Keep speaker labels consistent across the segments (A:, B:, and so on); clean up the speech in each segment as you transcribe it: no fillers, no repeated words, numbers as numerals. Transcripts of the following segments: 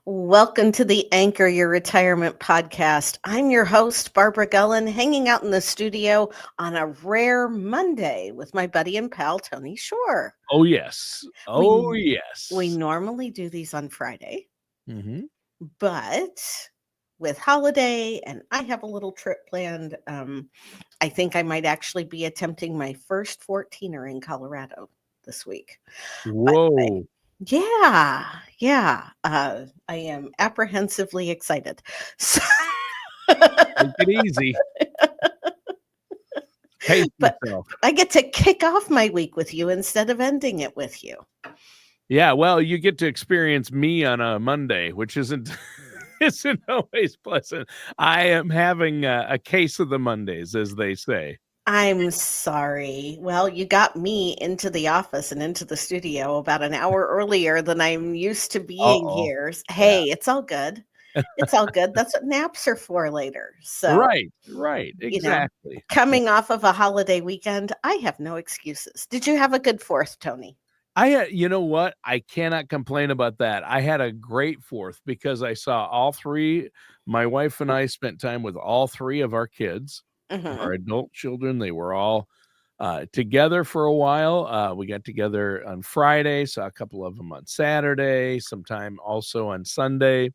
A: Welcome to the Anchor Your Retirement podcast. I'm your host, Barbara Gullen, hanging out in the studio on a rare Monday with my buddy and pal, Tony Shore.
B: Oh, yes. Oh,
A: We, we
B: yes.
A: normally do these on Friday,
B: Mm-hmm.
A: but with holiday and I have a little trip planned, I think I might actually be attempting my first 14er in Colorado this week. By the way.
B: Whoa.
A: Yeah. I am apprehensively excited. So
B: Take it easy. Pace
A: but
B: yourself.
A: I get to kick off my week with you instead of ending it with you.
B: Yeah, well, you get to experience me on a Monday, which isn't always pleasant. I am having a case of the Mondays, as they say.
A: I'm sorry. Well, you got me into the office and into the studio about an hour earlier than I'm used to being
B: Uh-oh.
A: here.
B: Yeah.
A: Hey, it's all good. It's all good. That's what naps are for later. So,
B: Right.
A: you know,
B: Exactly. Yeah.
A: coming off of a holiday weekend, I have no excuses. Did you have a good 4th, Tony?
B: You know what? I cannot complain about that. I had a great 4th because I saw all three. My wife and I spent time with all three of our kids, our
A: Mhm.
B: adult children. They were all together for a while. We got together on Friday, saw a couple of them on Saturday, sometime also on Sunday.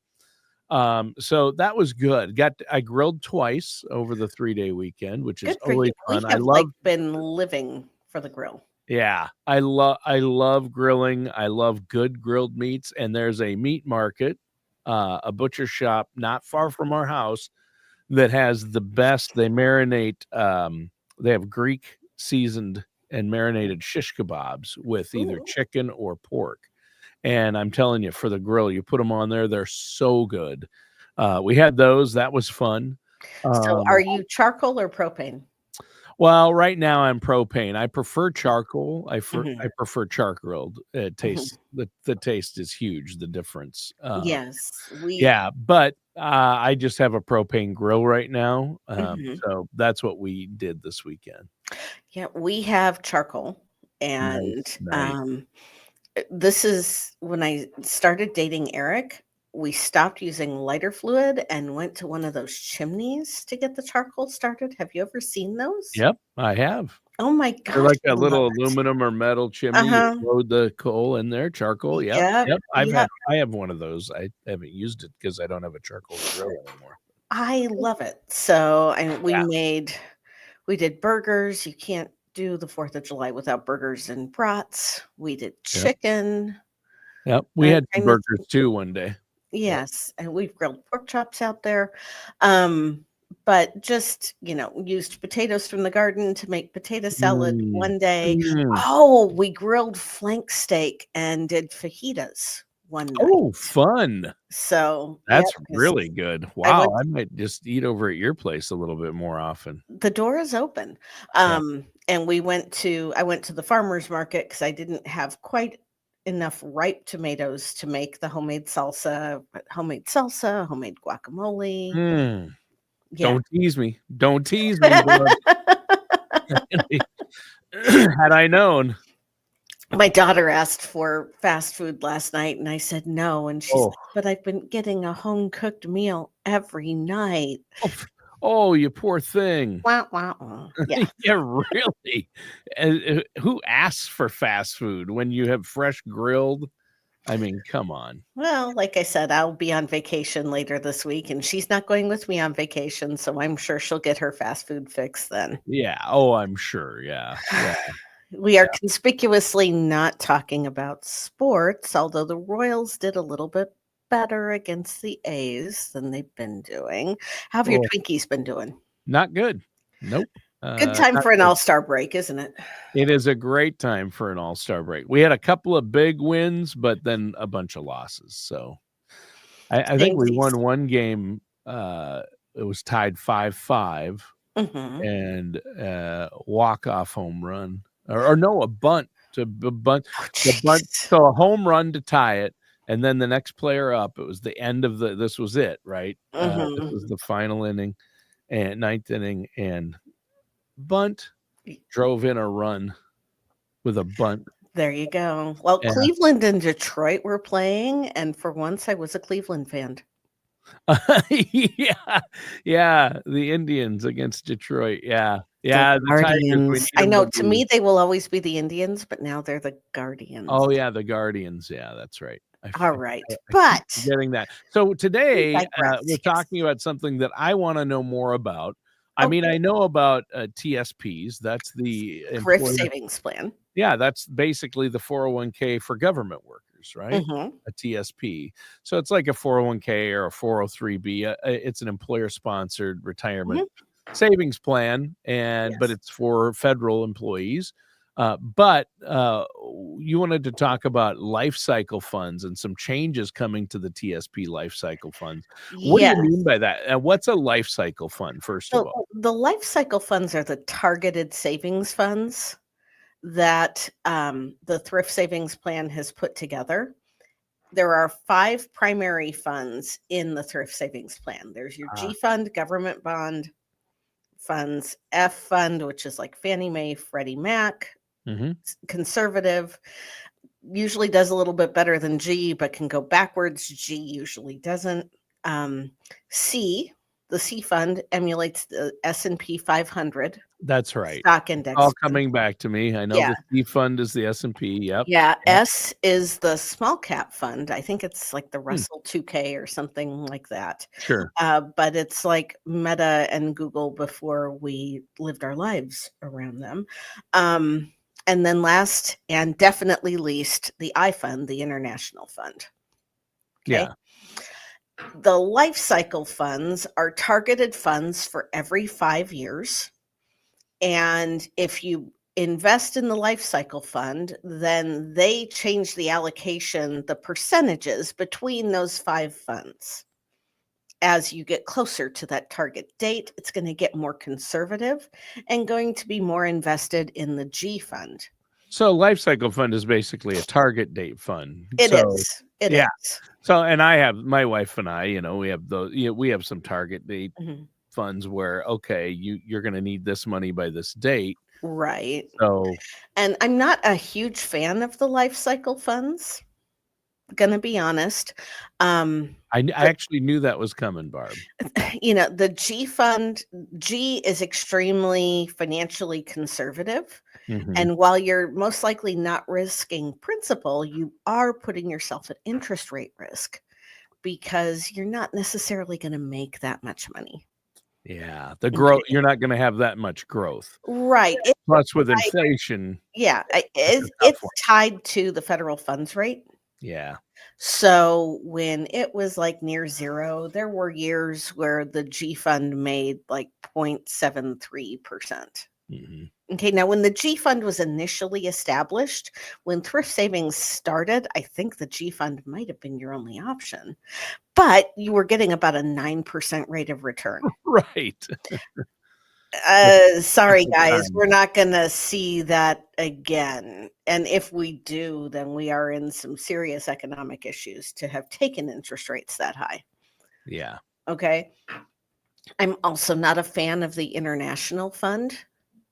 B: So that was good. I grilled twice over the 3-day weekend, which is
A: Good for you.
B: always
A: We
B: fun. I
A: have,
B: love.
A: been living for the grill.
B: Yeah, I love grilling. I love good grilled meats, and there's a meat market, a butcher shop not far from our house that has the best. They marinate. They have Greek seasoned and marinated shish kebabs with either
A: Ooh.
B: chicken or pork. And I'm telling you, for the grill, you put them on there, they're so good. We had those. That was fun.
A: So
B: Um,
A: are you charcoal or propane?
B: well, right now I'm propane. I prefer charcoal. I
A: Mhm.
B: prefer char grilled. It
A: Mhm.
B: tastes the taste is huge, the difference.
A: Yes, we
B: Yeah, but I just have a propane grill right now.
A: Mhm.
B: So that's what we did this weekend.
A: Yeah, we have charcoal, and,
B: Nice.
A: this is when I started dating Eric, we stopped using lighter fluid and went to one of those chimneys to get the charcoal started. Have you ever seen those?
B: Yep, I have.
A: Oh my
B: They're
A: gosh,
B: like
A: I
B: a
A: love
B: little
A: it.
B: aluminum or metal chimney. You
A: Uh-huh.
B: load the coal in there, charcoal. Yep,
A: Yep,
B: yep.
A: yep.
B: I have one of those. I haven't used it because I don't have a charcoal grill anymore.
A: I love it. So, and
B: Yeah,
A: we did burgers. You can't do the 4th of July without burgers and brats. We did
B: yep,
A: chicken.
B: yep. We had
A: I
B: some
A: miss
B: burgers too one day. Yep.
A: yes, and we've grilled pork chops out there. Um, but just, used potatoes from the garden to make potato salad
B: Mm.
A: one day.
B: Mm.
A: Oh, we grilled flank steak and did fajitas one
B: Oh,
A: night.
B: fun.
A: So, yep,
B: That's
A: 'cause
B: really good.
A: I
B: Wow,
A: went
B: I might just eat over at your place a little bit more often.
A: the door is open.
B: Yeah.
A: And I went to the farmer's market because I didn't have quite enough ripe tomatoes to make the homemade salsa, homemade guacamole.
B: Mm.
A: Yeah.
B: Don't tease me. Don't tease me, bud. Had I known.
A: My daughter asked for fast food last night, and I said no, and she's
B: Oh.
A: like, "But I've been getting a home-cooked meal every night."
B: Oh, you poor thing.
A: Wah, wah, wah. Yeah.
B: Yeah, really. Who asks for fast food when you have fresh grilled? I mean, come on.
A: Well, like I said, I'll be on vacation later this week, and she's not going with me on vacation, so I'm sure she'll get her fast food fix then.
B: Yeah. Oh, I'm sure. Yeah. Yeah.
A: We are
B: Yeah.
A: conspicuously not talking about sports, although the Royals did a little bit better against the A's than they've been doing. How have your
B: Oh,
A: Twinkies been doing?
B: not good. Nope.
A: Good time
B: Not
A: for an
B: good.
A: all-star break, isn't it?
B: It is a great time for an all-star break. We had a couple of big wins, but then a bunch of losses. So I think we
A: Samesies.
B: won one game. It was tied 5-5
A: Mhm.
B: and walk-off home run. Or no, a bunt to b bunt
A: Oh,
B: the bunt
A: jeez.
B: so a home run to tie it, and then the next player up, it was the end of this was it, right? This
A: Mhm.
B: was the final inning and ninth inning, and bunt
A: Y
B: drove in a run with a bunt.
A: There you go. Well,
B: Yeah.
A: Cleveland and Detroit were playing, and for once I was a Cleveland fan.
B: Yeah. Yeah, the Indians against Detroit. Yeah.
A: The
B: Yeah, the Tigers, we
A: Guardians.
B: need
A: I
B: them to
A: know to
B: be
A: me they will always be the Indians, but now they're the Guardians.
B: Oh, yeah, the Guardians. Yeah, that's right.
A: All right.
B: I keep
A: But
B: forgetting that. So
A: we
B: today,
A: digress.
B: we're
A: Yes.
B: talking about something that I wanna know more about. I mean,
A: Okay.
B: I know about, TSPs, that's the
A: Thrift
B: employer
A: Savings Plan.
B: Yeah, that's basically the 401k for government workers, right?
A: Mhm.
B: A TSP. So it's like a 401k or a 403b. It's an employer-sponsored retirement
A: Mhm.
B: savings plan, but
A: Yes.
B: it's for federal employees. But you wanted to talk about life cycle funds and some changes coming to the TSP life cycle funds. What do you
A: Yes.
B: mean by that? And what's a life cycle fund, first of
A: So
B: all?
A: the life cycle funds are the targeted savings funds that the Thrift Savings Plan has put together. There are 5 primary funds in the Thrift Savings Plan. There's your
B: Ah,
A: G fund, government bond funds, F fund, which is like Fannie Mae, Freddie Mac,
B: mhm.
A: conservative, usually does a little bit better than G, but can go backwards. G usually doesn't. Um, C, the C fund emulates the S&P 500
B: That's right.
A: stock
B: It's
A: index
B: all
A: fund.
B: coming back to me. I know
A: Yeah.
B: the C fund is the S&P. Yep.
A: Yeah,
B: Yep.
A: S is the small cap fund. I think it's like the
B: Hmm,
A: Russell 2K or something like that.
B: sure.
A: But it's like Meta and Google before we lived our lives around them. Um, and then last and definitely least, the I fund, the international fund. Okay.
B: Yeah.
A: The life cycle funds are targeted funds for every 5 years. And if you invest in the life cycle fund, then they change the allocation, the percentages between those 5 funds. As you get closer to that target date, it's going to get more conservative and going to be more invested in the G fund.
B: So life cycle fund is basically a target date fund.
A: It
B: So
A: is. It
B: yeah.
A: is.
B: So and I have my wife and I, we have we have some target date
A: Mhm.
B: funds where okay, you're going to need this money by this date.
A: Right.
B: So
A: And I'm not a huge fan of the life cycle funds, gonna be honest.
B: I actually knew that was coming, Barb.
A: The G fund, G is extremely financially conservative.
B: Mhm.
A: And while you're most likely not risking principal, you are putting yourself at interest rate risk because you're not necessarily going to make that much money.
B: Yeah, the growth
A: Okay.
B: you're not going to have that much growth.
A: Right.
B: Plus with
A: I,
B: inflation,
A: yeah.
B: it's a tough
A: It's
B: one.
A: tied to the federal funds rate.
B: Yeah.
A: So when it was like near zero, there were years where the G fund made like 0.73%.
B: Mhm.
A: Okay, now when the G fund was initially established, when thrift savings started, I think the G fund might have been your only option, but you were getting about a 9% rate of return.
B: Right.
A: Sorry,
B: Different
A: guys,
B: time.
A: we're not going to see that again. And if we do, then we are in some serious economic issues to have taken interest rates that high.
B: Yeah.
A: Okay. I'm also not a fan of the international fund.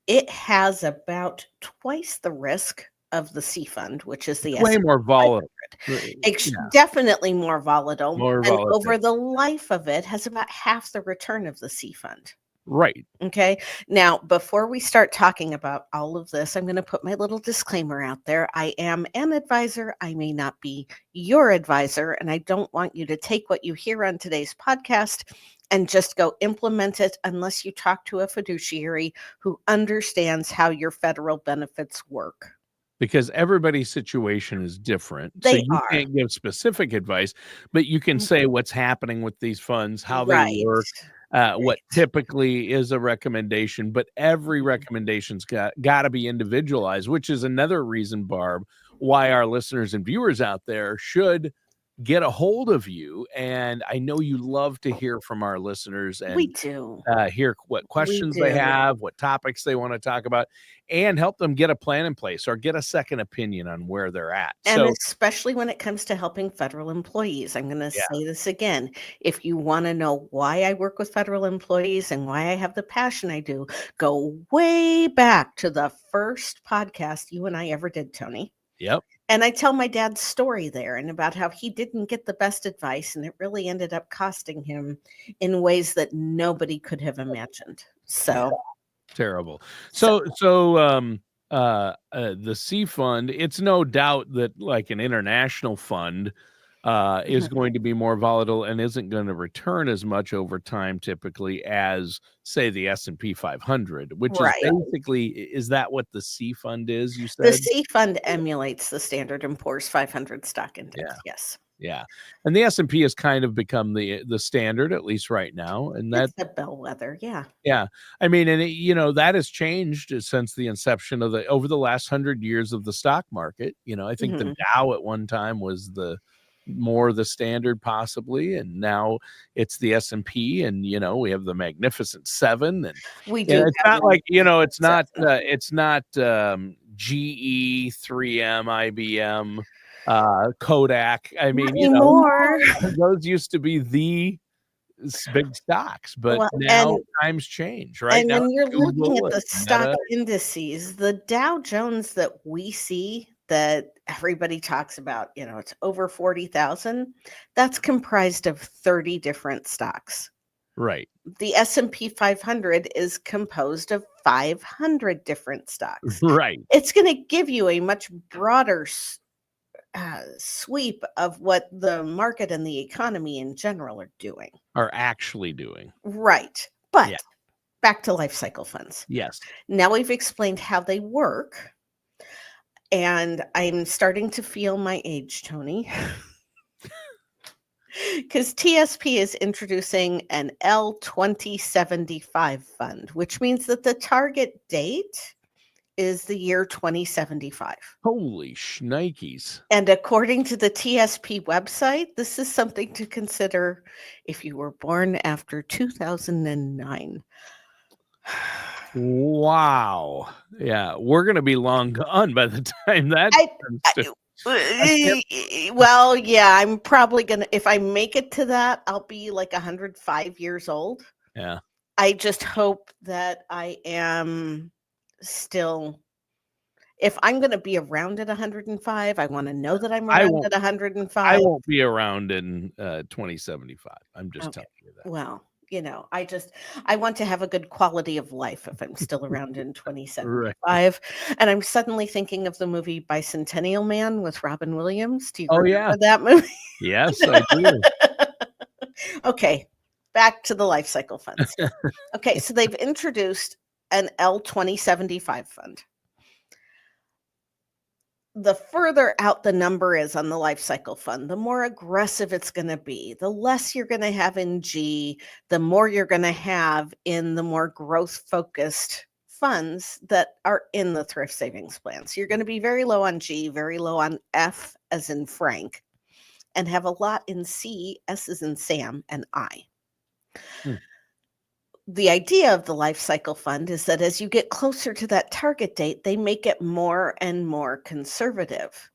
A: It has about twice the risk of the C fund, which is
B: It's
A: the
B: way
A: S&P
B: more volatile.
A: 500.
B: Yeah,
A: Definitely more volatile,
B: more
A: and
B: volatility.
A: over the life of it has about half the return of the C fund.
B: Right.
A: Okay. Now, before we start talking about all of this, I'm going to put my little disclaimer out there. I am an advisor. I may not be your advisor, and I don't want you to take what you hear on today's podcast and just go implement it unless you talk to a fiduciary who understands how your federal benefits work.
B: Because everybody's situation is different. So
A: They
B: you
A: are.
B: can't give specific advice, but you can say what's happening with these funds, how they
A: Right.
B: work, what
A: Right.
B: typically is a recommendation, but every
A: Mhm.
B: recommendation's got to be individualized, which is another reason, Barb, why our listeners and viewers out there should get a hold of you. And I know you love to hear from our listeners
A: We
B: and
A: do.
B: hear what
A: We
B: questions they
A: do.
B: have, what topics they want to talk about, and help them get a plan in place or get a second opinion on where they're at.
A: And
B: So,
A: especially when it comes to helping federal employees, I'm going to
B: yeah,
A: say this again. If you want to know why I work with federal employees and why I have the passion I do, go way back to the first podcast you and I ever did, Tony.
B: Yep.
A: And I tell my dad's story there and about how he didn't get the best advice and it really ended up costing him in ways that nobody could have imagined.
B: Yeah.
A: So,
B: Terrible.
A: so
B: The C fund, it's no doubt that like an international fund is going to be more volatile and isn't going to return as much over time typically as say the S&P 500, which is
A: right.
B: basically, is that what the C fund is, you
A: The
B: said?
A: C fund emulates the Standard & Poor's 500 stock index.
B: Yeah.
A: Yes.
B: Yeah. And the S&P has kind of become the standard, at least right now. And that,
A: It's a bellwether. Yeah.
B: yeah, I mean, and that has changed since the inception of over the last 100 years of the stock market. I think the
A: Mhm.
B: Dow at one time was the standard possibly, and now it's the S&P, and we have the Magnificent Seven, and
A: We
B: yeah,
A: do
B: it's
A: have
B: not like
A: the
B: it's not GE, 3M, IBM, Kodak. I
A: not
B: mean,
A: anymore.
B: those used to be the big stocks, but
A: Well,
B: now times change, right?
A: and
B: Now
A: when
B: it's
A: you're looking
B: Google
A: at the
B: and
A: stock
B: Meta.
A: indices, the Dow Jones that we see that everybody talks about, it's over 40,000, that's comprised of 30 different stocks.
B: Right.
A: The S&P 500 is composed of 500 different stocks.
B: Right.
A: It's going to give you a much broader sweep of what the market and the economy in general are doing.
B: Are actually doing.
A: Right. But
B: Yeah.
A: back to life cycle funds.
B: Yes.
A: Now we've explained how they work, and I'm starting to feel my age, Tony. Because TSP is introducing an L2075 fund, which means that the target date is the year 2075.
B: Holy shnikes.
A: And according to the TSP website, this is something to consider if you were born after 2009.
B: Wow. Yeah, we're gonna be long gone by the time that
A: I,
B: comes
A: I,
B: to. I can't.
A: well, yeah, I'm probably gonna, if I make it to that, I'll be like 105 years old.
B: Yeah.
A: I just hope that I am still, if I'm going to be around at 105, I want to know that I'm
B: I
A: around
B: won't.
A: at
B: I
A: 105.
B: won't be around in 2075. I'm just
A: Okay.
B: telling you that.
A: Well, I want to have a good quality of life if I'm still around in
B: Right.
A: 2075. And I'm suddenly thinking of the movie Bicentennial Man with Robin Williams. Do you
B: Oh yeah.
A: remember that movie?
B: Yes, I do.
A: Okay, back to the life cycle funds. Okay, so they've introduced an L2075 fund. The further out the number is on the life cycle fund, the more aggressive it's going to be. The less you're going to have in G, the more you're going to have in the more growth focused funds that are in the thrift savings plan. So you're going to be very low on G, very low on F as in Frank, and have a lot in C, S as in Sam, and I.
B: Hmm.
A: The idea of the life cycle fund is that as you get closer to that target date, they make it more and more conservative.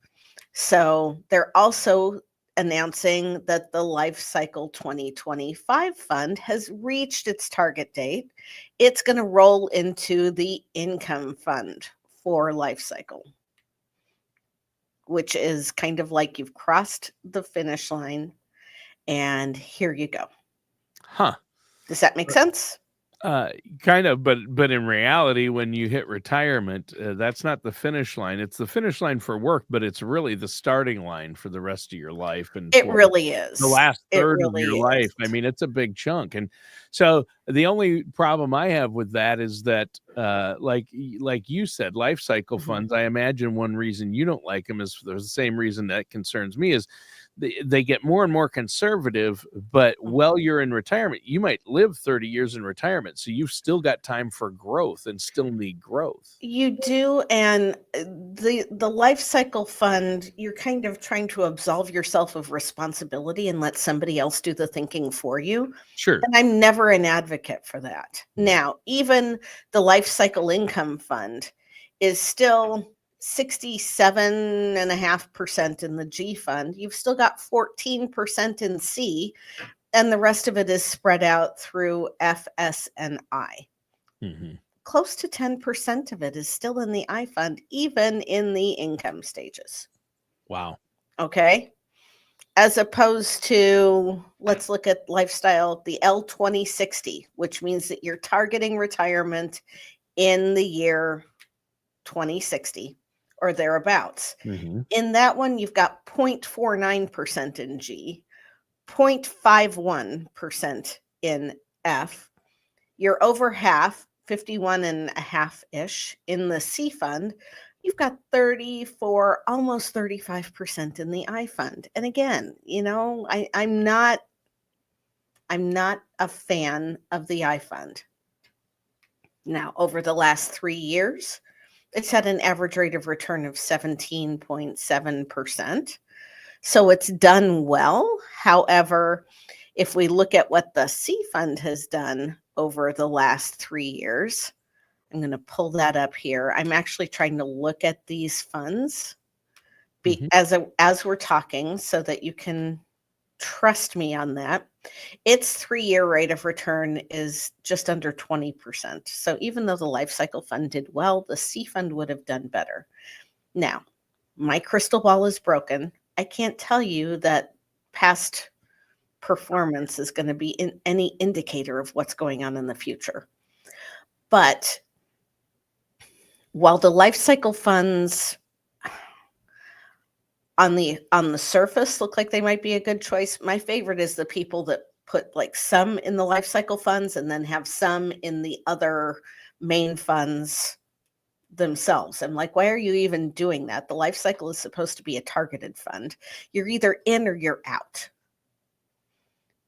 A: So they're also announcing that the Life Cycle 2025 fund has reached its target date. It's going to roll into the income fund for Life Cycle, which is kind of like you've crossed the finish line and here you go.
B: Huh.
A: Does that make sense?
B: Kind of, but in reality, when you hit retirement, that's not the finish line. It's the finish line for work, but it's really the starting line for the rest of your life and
A: It
B: for
A: really
B: the
A: is.
B: last
A: It
B: third of
A: really
B: your
A: is.
B: life. I mean, it's a big chunk. And so the only problem I have with that is that, like you said, life cycle
A: Mhm.
B: funds, I imagine one reason you don't like them is for the same reason that concerns me is they get more and more conservative, but while you're in retirement, you might live 30 years in retirement. So you've still got time for growth and still need growth.
A: You do, and the life cycle fund, you're kind of trying to absolve yourself of responsibility and let somebody else do the thinking for you.
B: Sure.
A: And I'm never an advocate for that. Now, even the life cycle income fund is still 67.5% in the G fund. You've still got 14% in C, and the rest of it is spread out through F, S, and I.
B: Mm-hmm.
A: close to 10% of it is still in the I fund, even in the income stages.
B: Wow.
A: Okay. As opposed to, let's look at lifestyle, the L2060, which means that you're targeting retirement in the year 2060 or thereabouts.
B: Mm-hmm.
A: In that one, you've got 0.49% in G, 0.51% in F. You're over half, 51 and a half ish in the C fund. You've got 34, almost 35% in the I fund. And again, I'm not a fan of the I fund. Now, over the last 3 years, it's had an average rate of return of 17.7%. So it's done well. However, if we look at what the C fund has done over the last 3 years, I'm going to pull that up here. I'm actually trying to look at these funds as we're talking so that you can trust me on that. Its 3-year rate of return is just under 20%. So even though the life cycle fund did well, the C fund would have done better. Now, my crystal ball is broken. I can't tell you that past performance is going to be any indicator of what's going on in the future. But while the life cycle funds on the surface look like they might be a good choice, my favorite is the people that put like some in the life cycle funds and then have some in the other main funds themselves. I'm like, why are you even doing that? The life cycle is supposed to be a targeted fund. You're either in or you're out.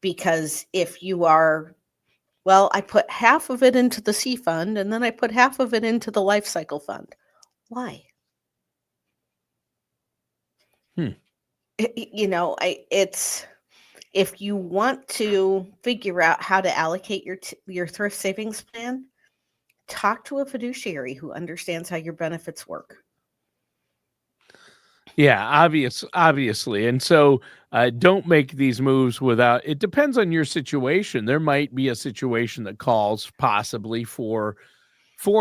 A: Because if you are, well, I put half of it into the C fund and then I put half of it into the life cycle fund. Why? It's, if you want to figure out how to allocate your thrift savings plan, talk to a fiduciary who understands how your benefits work.
B: Yeah, obviously. And so don't make these moves without, it depends on your situation. There might be a situation that calls possibly for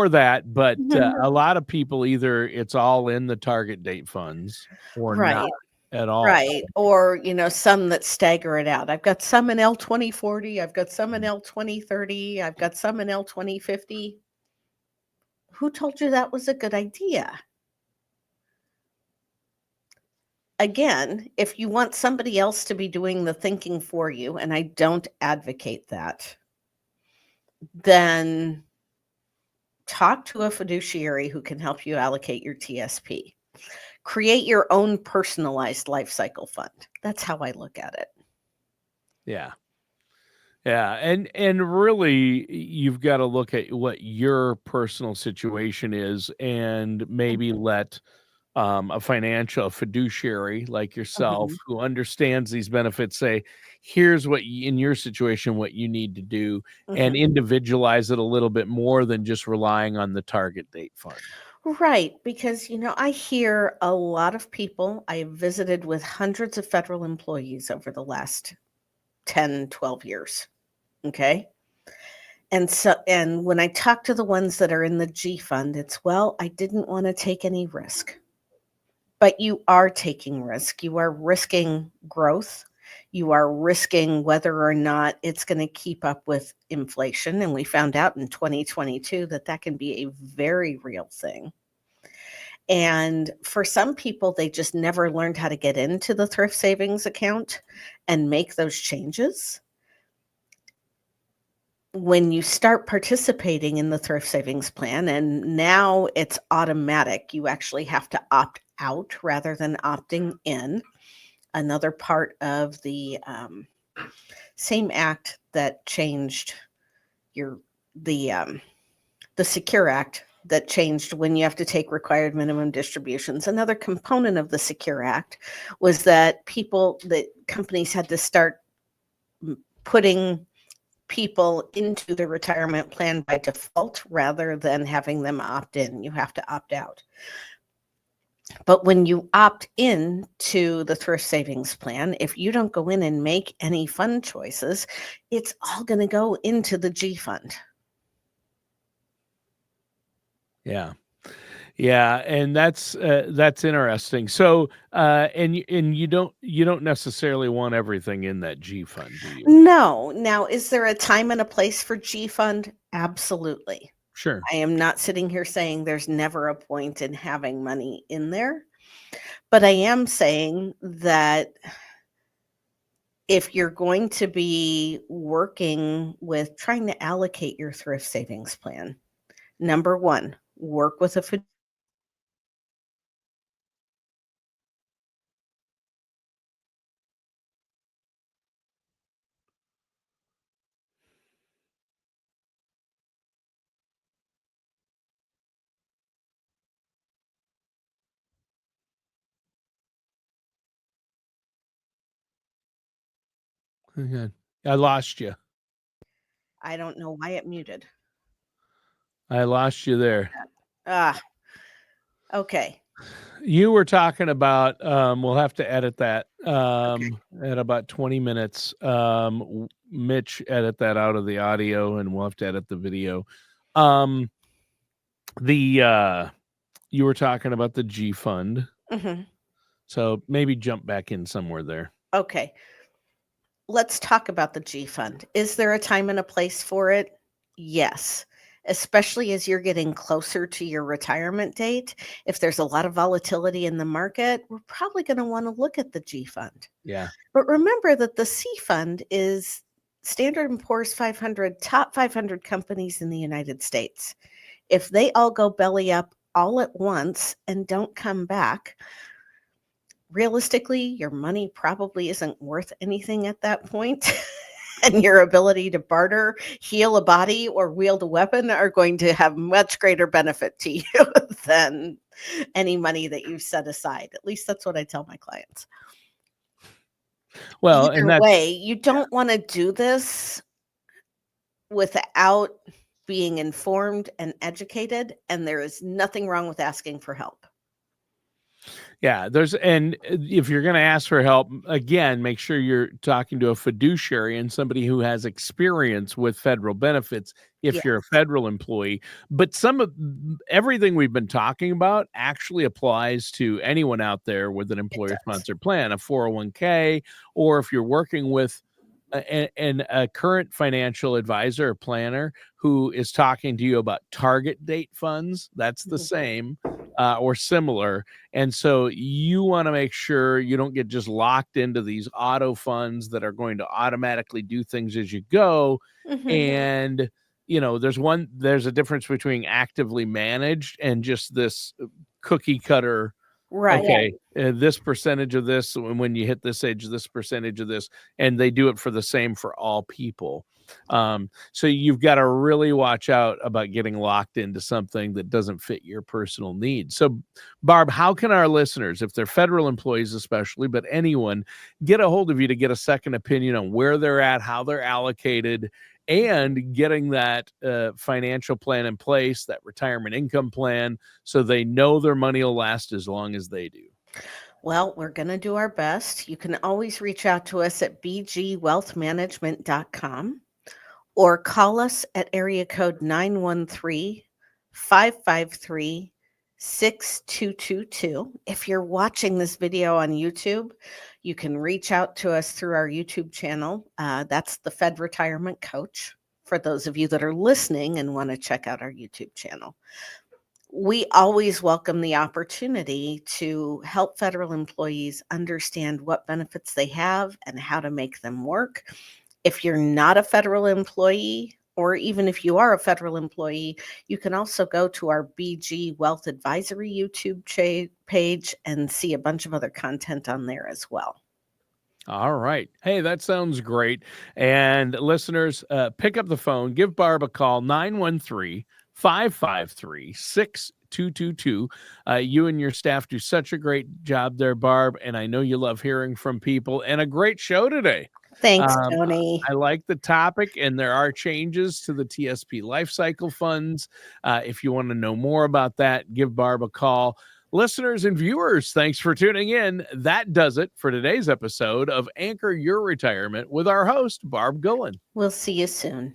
B: that, but a lot of people, either it's all in the target date funds or not
A: Right.
B: at all.
A: Right. Or, some that stagger it out. I've got some in L2040. I've got some in L2030. I've got some in L2050. Who told you that was a good idea? Again, if you want somebody else to be doing the thinking for you, and I don't advocate that, then talk to a fiduciary who can help you allocate your TSP. Create your own personalized life cycle fund. That's how I look at it.
B: Yeah. Yeah, and really you've got to look at what your personal situation is and maybe let a fiduciary like yourself
A: Mhm.
B: who understands these benefits say, here's what in your situation what you need to do, and
A: Mhm.
B: individualize it a little bit more than just relying on the target date fund.
A: Right, because I hear a lot of people. I have visited with hundreds of federal employees over the last 10, 12 years. Okay? And when I talk to the ones that are in the G fund, it's, well, I didn't want to take any risk. But you are taking risk. You are risking growth. You are risking whether or not it's going to keep up with inflation. And we found out in 2022 that can be a very real thing. And for some people, they just never learned how to get into the thrift savings account and make those changes. When you start participating in the thrift savings plan, and now it's automatic, you actually have to opt out rather than opting in. Another part of the same act that changed the Secure Act that changed when you have to take required minimum distributions. Another component of the Secure Act was that companies had to start putting people into the retirement plan by default rather than having them opt in. You have to opt out. But when you opt in to the thrift savings plan, if you don't go in and make any fund choices, it's all going to go into the G fund.
B: Yeah. Yeah, and that's interesting. So, and you don't necessarily want everything in that G fund, do you?
A: No. Now, is there a time and a place for G fund? Absolutely.
B: Sure.
A: I am not sitting here saying there's never a point in having money in there, but I am saying that if you're going to be working with trying to allocate your thrift savings plan, number 1, work with a
B: Okay. I lost you.
A: I don't know why it muted.
B: I lost you there.
A: Ah, okay.
B: You were talking about, we'll have to edit that,
A: Okay.
B: at about 20 minutes. Mitch edit that out of the audio, and we'll have to edit the video. Um, you were talking about the G fund,
A: Mhm.
B: so maybe jump back in somewhere there.
A: Okay. Let's talk about the G fund. Is there a time and a place for it? Yes. Especially as you're getting closer to your retirement date. If there's a lot of volatility in the market, we're probably going to want to look at the G fund.
B: Yeah.
A: But remember that the C fund is Standard and Poor's 500 top 500 companies in the United States. If they all go belly up all at once and don't come back, realistically, your money probably isn't worth anything at that point. And your ability to barter, heal a body, or wield a weapon are going to have much greater benefit to you than any money that you've set aside. At least that's what I tell my clients.
B: Well, and
A: Either
B: that's
A: way, you don't want to do this without being informed and educated, and there is nothing wrong with asking for help.
B: yeah, and if you're gonna ask for help, again, make sure you're talking to a fiduciary and somebody who has experience with federal benefits
A: Yeah,
B: if you're a federal employee. But everything we've been talking about actually applies to anyone out there with an
A: it does.
B: employer-sponsored plan, a 401k, or if you're working with a current financial advisor or planner who is talking to you about target date funds, that's the
A: Mhm.
B: same, or similar. And so you want to make sure you don't get just locked into these auto funds that are going to automatically do things as you go.
A: Mhm.
B: And there's a difference between actively managed and just this cookie cutter.
A: Right.
B: Okay, this percentage of this, when you hit this age, this percentage of this, and they do it for the same for all people. So you've got to really watch out about getting locked into something that doesn't fit your personal needs. So, Barb, how can our listeners, if they're federal employees especially, but anyone, get a hold of you to get a second opinion on where they're at, how they're allocated, and getting that financial plan in place, that retirement income plan, so they know their money will last as long as they do?
A: Well, we're going to do our best. You can always reach out to us at bgwealthmanagement.com or call us at area code 913-553-6222. If you're watching this video on YouTube, you can reach out to us through our YouTube channel. That's the Fed Retirement Coach, for those of you that are listening and want to check out our YouTube channel. We always welcome the opportunity to help federal employees understand what benefits they have and how to make them work. If you're not a federal employee, or even if you are a federal employee, you can also go to our BG Wealth Advisory YouTube page and see a bunch of other content on there as well.
B: All right. Hey, that sounds great. And listeners, pick up the phone, give Barb a call, 913-553-6222. You and your staff do such a great job there, Barb. And I know you love hearing from people, and a great show today.
A: Thanks,
B: Um,
A: Tony.
B: I like the topic, and there are changes to the TSP Lifecycle funds. If you want to know more about that, give Barb a call. Listeners and viewers, thanks for tuning in. That does it for today's episode of Anchor Your Retirement with our host, Barb Gullen.
A: We'll see you soon.